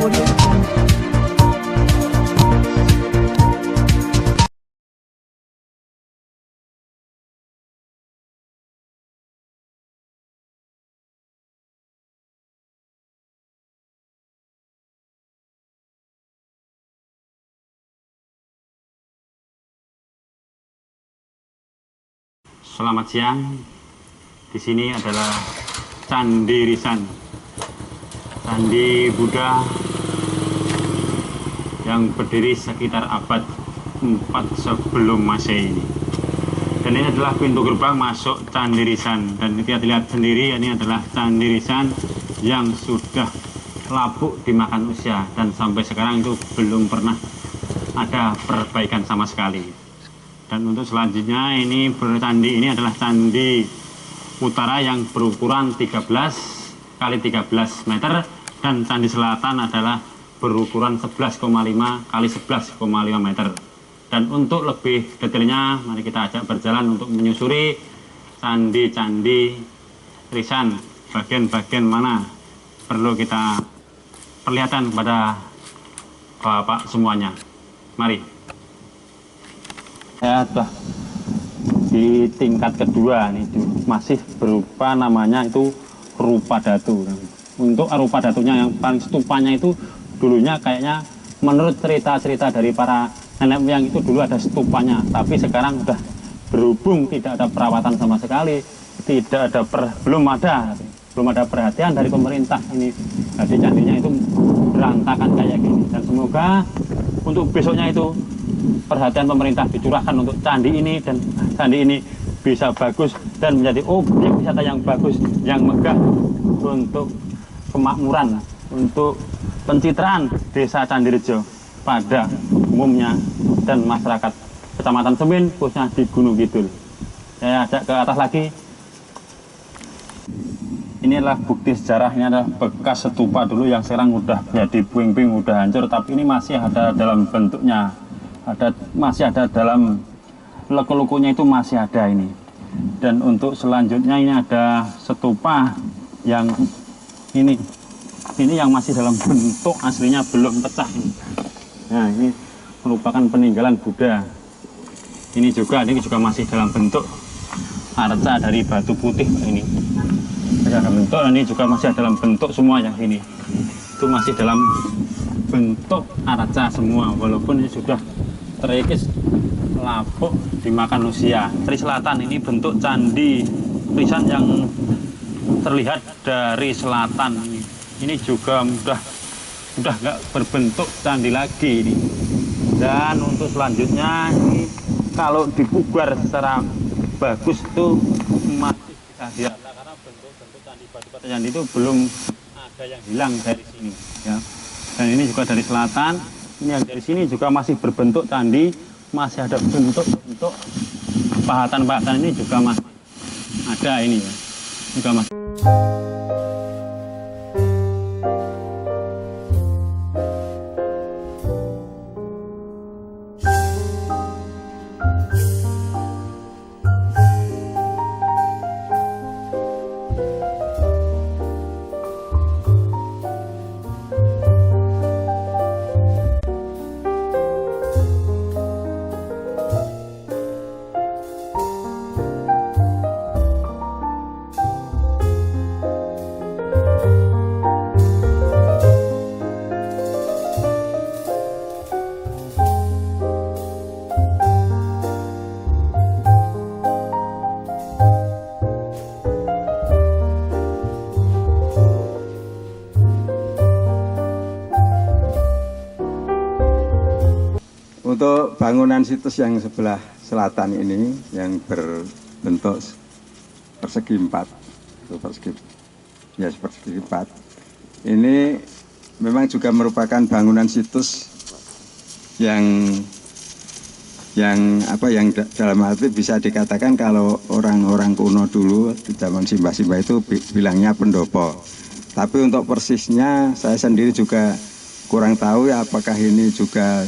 Selamat siang. Di sini adalah Candi Risan, Candi Buddha yang berdiri sekitar abad 4 sebelum Masehi ini. Dan ini adalah pintu gerbang masuk Candi Risan. Dan kita lihat sendiri, ini adalah Candi Risan yang sudah lapuk dimakan usia dan sampai sekarang itu belum pernah ada perbaikan sama sekali. Dan untuk selanjutnya ini candi ini adalah candi utara yang berukuran 13 kali 13 meter dan candi selatan adalah berukuran 11,5 kali 11,5 meter. Dan untuk lebih detailnya mari kita ajak berjalan untuk menyusuri candi-candi Risan, bagian-bagian mana perlu kita perlihatkan kepada Bapak semuanya. Mari. Saya sudah di tingkat kedua nih, masih berupa namanya itu rupa datu. Untuk rupa datunya yang paling stupanya itu dulunya kayaknya menurut cerita-cerita dari para nenek moyang itu dulu ada stupanya, tapi sekarang sudah berhubung tidak ada perawatan sama sekali, tidak ada belum ada perhatian dari pemerintah ini. Jadi candinya itu berantakan kayak gini. Dan semoga untuk besoknya itu perhatian pemerintah dicurahkan untuk candi ini dan candi ini bisa bagus dan menjadi objek wisata yang bagus, yang megah untuk kemakmuran, untuk pencitraan Desa Candirejo pada umumnya dan masyarakat Kecamatan Semin khususnya di Gunung Kidul. Saya ajak ke atas lagi. Ini adalah bukti sejarah, ini adalah bekas stupa dulu yang sekarang udah jadi puing-puing, udah hancur, tapi ini masih ada dalam bentuknya. Masih ada dalam leko-lekonya itu masih ada ini. Dan untuk selanjutnya ini ada stupa yang ini yang masih dalam bentuk aslinya belum pecah. Nah, ini merupakan peninggalan Buddha. Ini juga masih dalam bentuk arca dari batu putih ini. Dalam bentuk ini juga masih dalam bentuk semua yang ini. Itu masih dalam bentuk arca semua, walaupun ini sudah terikis lapuk dimakan usia. Dari selatan ini bentuk candi Risan yang terlihat dari selatan ini juga udah nggak berbentuk candi lagi ini. Dan untuk selanjutnya ini kalau dipugar secara bagus itu masih bisa dirasa karena bentuk-bentuk candi batu-batu candi itu belum ada yang hilang dari sini ya. Dan ini juga dari selatan. Ini yang dari sini juga masih berbentuk candi, masih ada bentuk-bentuk pahatan-pahatan ini juga masih ada ini ya, juga masih. Untuk bangunan situs yang sebelah selatan ini yang berbentuk persegi empat, persegi empat, ini memang juga merupakan bangunan situs yang dalam arti bisa dikatakan kalau orang-orang kuno dulu di zaman Simbah-Simbah itu bilangnya pendopo. Tapi untuk persisnya saya sendiri juga kurang tahu ya, apakah ini juga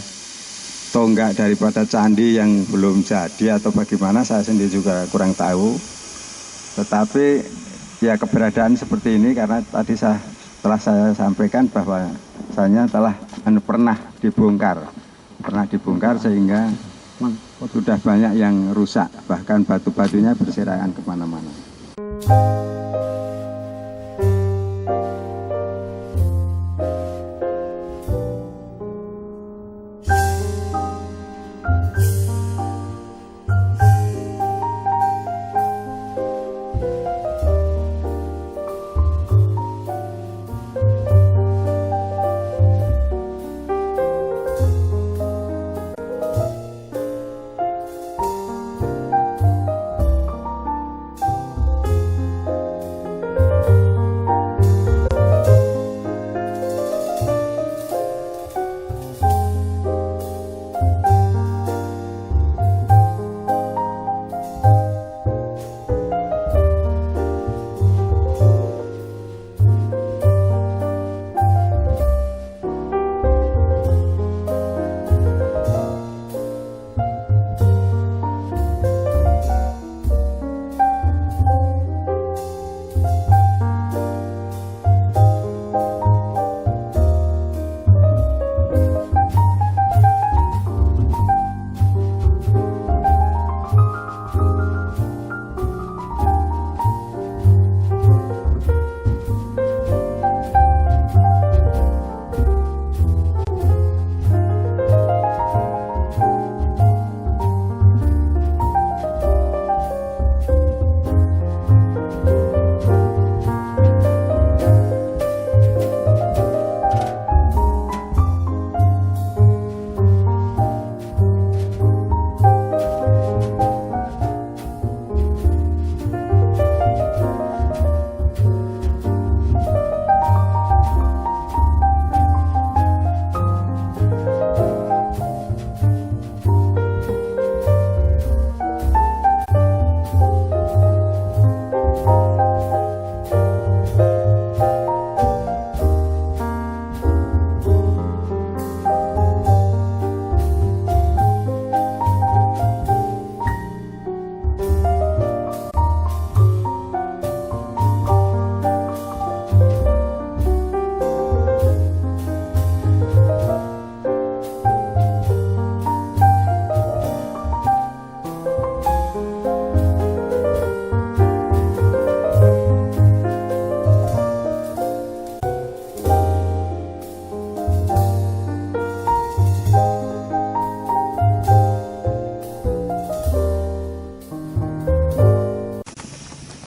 tonggak daripada candi yang belum jadi atau bagaimana, saya sendiri juga kurang tahu. Tetapi ya keberadaan seperti ini karena tadi telah saya sampaikan bahwa bahasanya telah pernah dibongkar sehingga sudah banyak yang rusak, bahkan batu-batunya berserakan kemana-mana.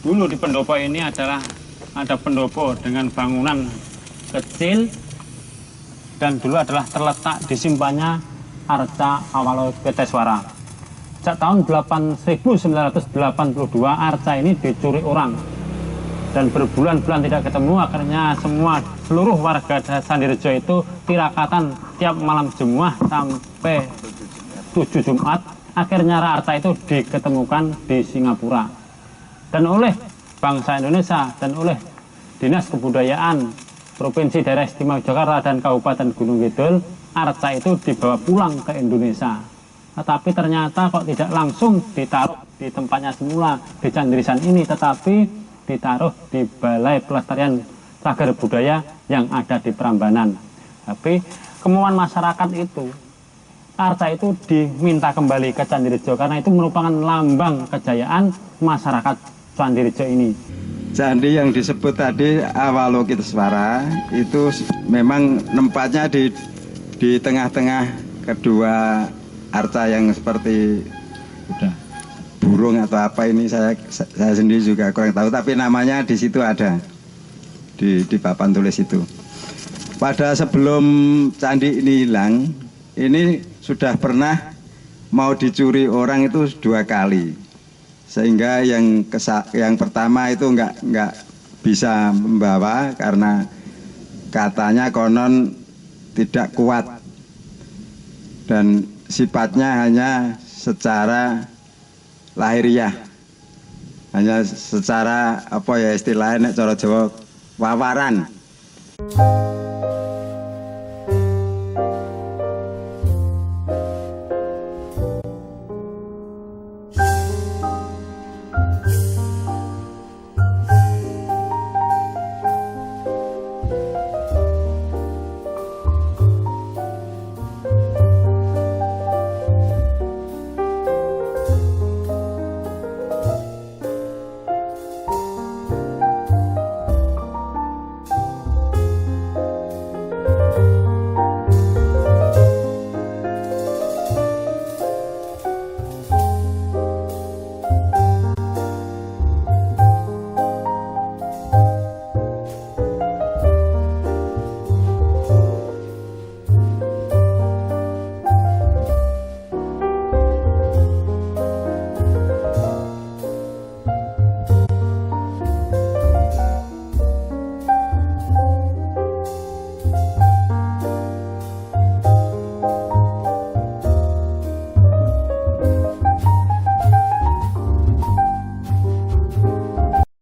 Dulu di pendopo ini ada pendopo dengan bangunan kecil, dan dulu adalah terletak di simpannya Arca Awalokiteswara. Sejak tahun 1982 Arca ini dicuri orang, dan berbulan-bulan tidak ketemu. Akhirnya seluruh warga Sandirejo itu tirakatan tiap malam Jumat sampai 7 Jumat. Akhirnya Arca itu diketemukan di Singapura. Dan oleh bangsa Indonesia dan oleh Dinas Kebudayaan Provinsi Daerah Istimewa Yogyakarta dan Kabupaten Gunung Kidul, Arca itu dibawa pulang ke Indonesia. Tetapi ternyata kok tidak langsung ditaruh di tempatnya semula di Candirisan ini, tetapi ditaruh di Balai Pelestarian Cagar Budaya yang ada di Prambanan. Tapi kemauan masyarakat itu, Arca itu diminta kembali ke Candirejo karena itu merupakan lambang kejayaan masyarakat Candirejo ini. Candi yang disebut tadi Awalokiteswara itu memang tempatnya di tengah-tengah kedua arca yang seperti burung atau apa ini, saya sendiri juga kurang tahu, tapi namanya di situ ada di papan tulis itu. Pada sebelum candi ini hilang, ini sudah pernah mau dicuri orang itu 2 kali. Sehingga yang pertama itu nggak bisa membawa karena katanya konon tidak kuat dan sifatnya hanya secara lahiriah, hanya secara apa ya istilahnya cara Jawa wawaran.